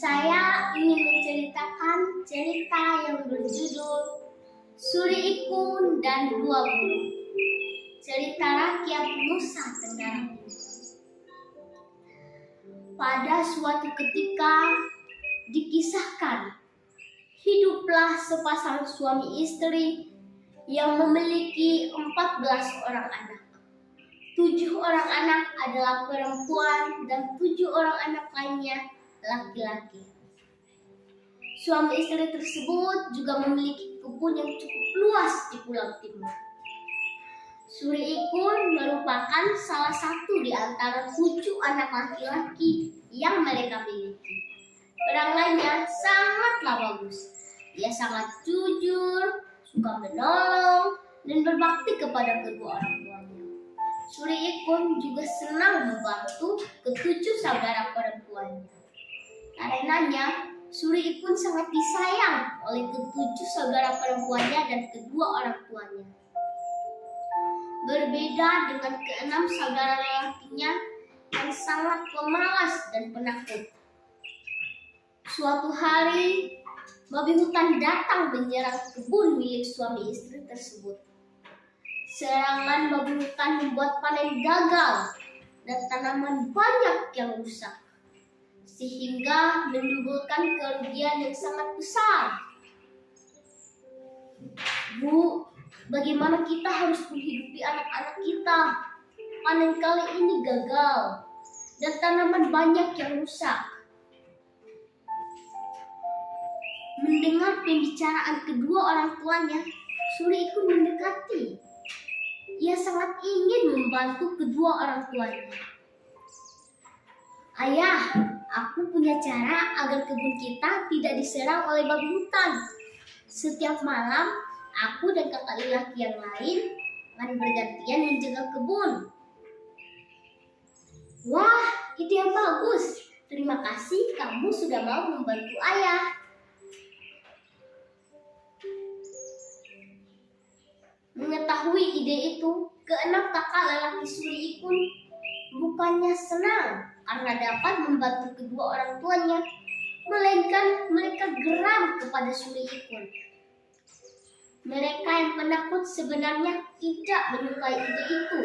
Saya ingin menceritakan cerita yang berjudul Suri Ikun dan Dua Burung. Cerita rakyat Nusa Tenggara. Pada suatu ketika dikisahkan, hiduplah sepasang suami istri yang memiliki 14 orang anak. 7 orang anak adalah perempuan dan 7 orang anak lainnya laki-laki. Suami istri tersebut juga memiliki kebun yang cukup luas di Pulau Timur. Suri Ikun merupakan salah satu di antara 7 anak laki-laki yang mereka miliki. Orang lainnya sangatlah bagus. Dia sangat jujur, suka menolong, dan berbakti kepada kedua orang tuanya. Suri Ikun juga senang membantu ke-7 saudara perempuannya. Karenanya, Suri Ikun sangat disayang oleh ke-7 saudara perempuannya dan kedua orang tuanya. Berbeda dengan ke-6 saudara lelakinya yang sangat pemalas dan penakut. Suatu hari, babi hutan datang menyerang kebun milik suami istri tersebut. Serangan babi hutan membuat panen gagal dan tanaman banyak yang rusak, sehingga menimbulkan kerugian yang sangat besar. Bu, bagaimana kita harus menghidupi anak-anak kita? Panen kali ini gagal dan tanaman banyak yang rusak. Mendengar pembicaraan kedua orang tuanya, Suri Ikun mendekati. Ia sangat ingin membantu kedua orang tuanya. Ayah, aku punya cara agar kebun kita tidak diserang oleh babi hutan. Setiap malam, aku dan kakak lelaki yang lain akan bergantian menjaga kebun. Wah, ide yang bagus. Terima kasih kamu sudah mau membantu ayah. Mengetahui ide itu, ke-6 kakak lelaki Suri Ikun bukannya senang karena dapat membantu kedua orang tuanya, melainkan mereka geram kepada Suri Ikun. Mereka yang penakut sebenarnya tidak menyukai ide itu.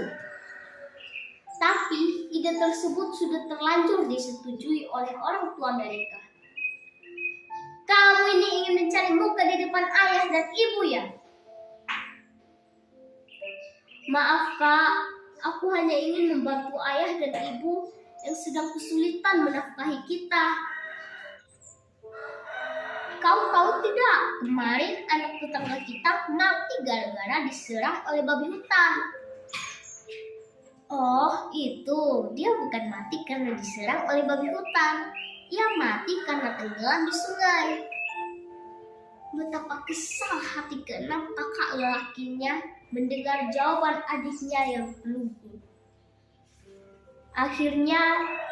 Tapi ide tersebut sudah terlanjur disetujui oleh orang tua mereka. Kamu ini ingin mencari muka di depan ayah dan ibu ya? Maaf kak, aku hanya ingin membantu ayah dan ibu yang sedang kesulitan menafkahi kita. Kau tahu tidak, kemarin anak tetangga kita mati gara-gara diserang oleh babi hutan. Oh, itu dia bukan mati karena diserang oleh babi hutan. Ia mati karena tenggelam di sungai. Betapa kesal hati ke-6 kakak lelakinya mendengar jawaban adiknya yang lumpuh. Akhirnya,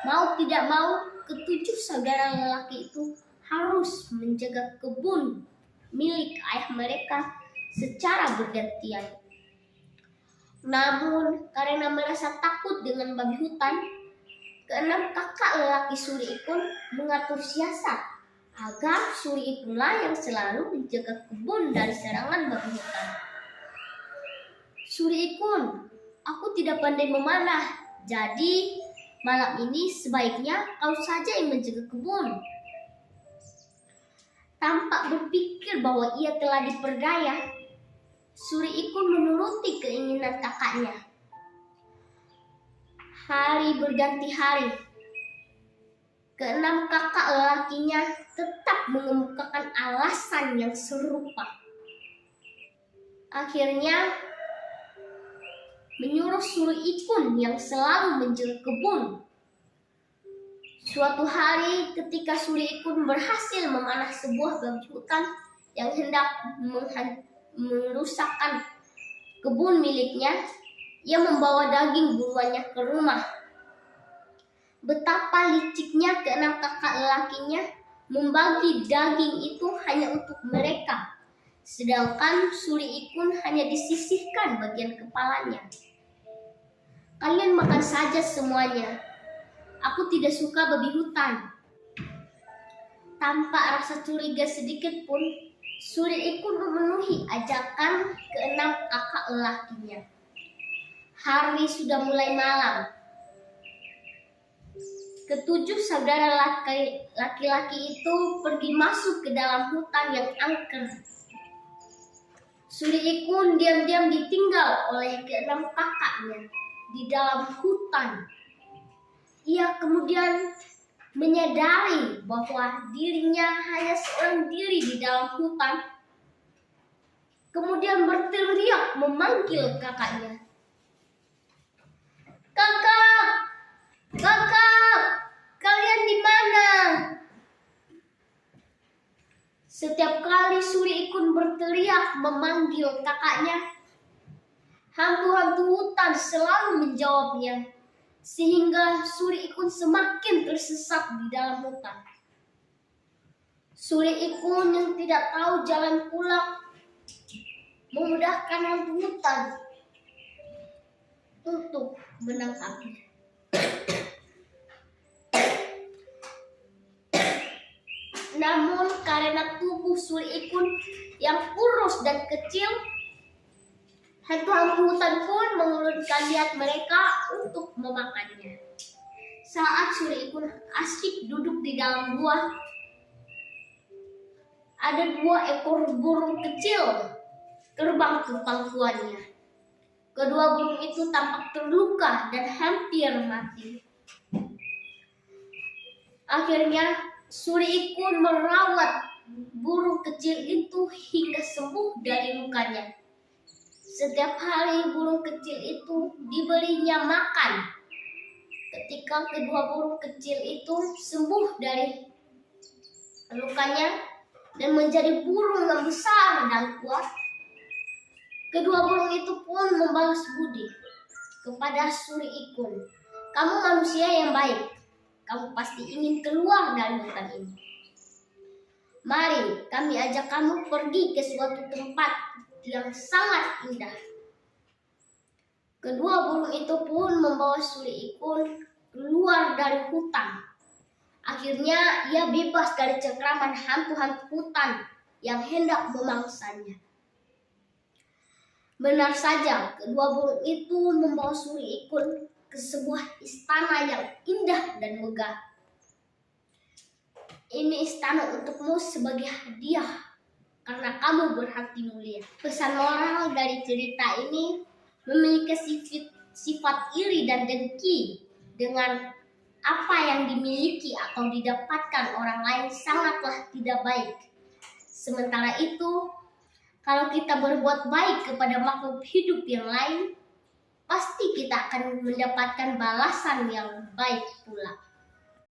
mau tidak mau, ke-7 saudara lelaki itu harus menjaga kebun milik ayah mereka secara bergantian. Namun, karena merasa takut dengan babi hutan, ke-6 kakak lelaki Suri Ikun mengatur siasat agar Suri Ikunlah yang selalu menjaga kebun dari serangan babi hutan. Suri Ikun, aku tidak pandai memanah, jadi malam ini sebaiknya kau saja yang menjaga kebun. Tampak berpikir bahwa ia telah diperdaya, Suri Ikun menuruti keinginan kakaknya. Hari berganti hari. Ke-6 kakak lelakinya tetap mengemukakan alasan yang serupa. Akhirnya, menyuruh Suri Ikun yang selalu menjaga kebun. Suatu hari ketika Suri Ikun berhasil memanah sebuah babi hutan yang hendak merusakkan kebun miliknya, ia membawa daging buruannya ke rumah. Betapa liciknya ke-6 kakak lelakinya membagi daging itu hanya untuk mereka, sedangkan Suri Ikun hanya disisihkan bagian kepalanya. Kalian makan saja semuanya. Aku tidak suka babi hutan. Tanpa rasa curiga sedikit pun, Suri ikut memenuhi ajakan keenam kakak lelakinya. Hari sudah mulai malam. Ketujuh saudara laki-laki itu pergi masuk ke dalam hutan yang angker. Suri Ikun diam-diam ditinggal oleh keenam kakaknya di dalam hutan. Ia kemudian menyadari bahwa dirinya hanya seorang diri di dalam hutan. Kemudian berteriak memanggil kakaknya. "Kakak! Kakak! Kalian di mana?" Setiap kali Suri Ikun berteriak memanggil kakaknya, hantu-hantu hutan selalu menjawabnya, sehingga Suri Ikun semakin tersesat di dalam hutan. Suri Ikun yang tidak tahu jalan pulang memudahkan hantu hutan untuk menangkapnya. Namun karena tubuh Suri Ikun yang kurus dan kecil, hantu-hantu hutan pun mengulurkan lihat mereka untuk memakannya. Saat Suri Ikun asyik duduk di dalam gua, ada 2 ekor burung kecil terbang ke pangkuannya. Kedua burung itu tampak terluka dan hampir mati. Akhirnya Suri Ikun merawat burung kecil itu hingga sembuh dari lukanya. Setiap hari burung kecil itu diberinya makan. Ketika kedua burung kecil itu sembuh dari lukanya dan menjadi burung yang besar dan kuat, kedua burung itu pun membalas budi kepada Suri Ikun. "Kamu manusia yang baik. Kamu pasti ingin keluar dari hutan ini. Mari kami ajak kamu pergi ke suatu tempat yang sangat indah." Kedua burung itu pun membawa Suri Ikun keluar dari hutan. Akhirnya ia bebas dari cengkraman hantu-hantu hutan yang hendak memangsanya. Benar saja, kedua burung itu membawa Suri Ikun ke sebuah istana yang indah dan megah. "Ini istana untukmu sebagai hadiah karena kamu berhati mulia." Pesan moral dari cerita ini memiliki sifat iri dan dengki dengan apa yang dimiliki atau didapatkan orang lain sangatlah tidak baik. Sementara itu, kalau kita berbuat baik kepada makhluk hidup yang lain, pasti kita akan mendapatkan balasan yang baik pula.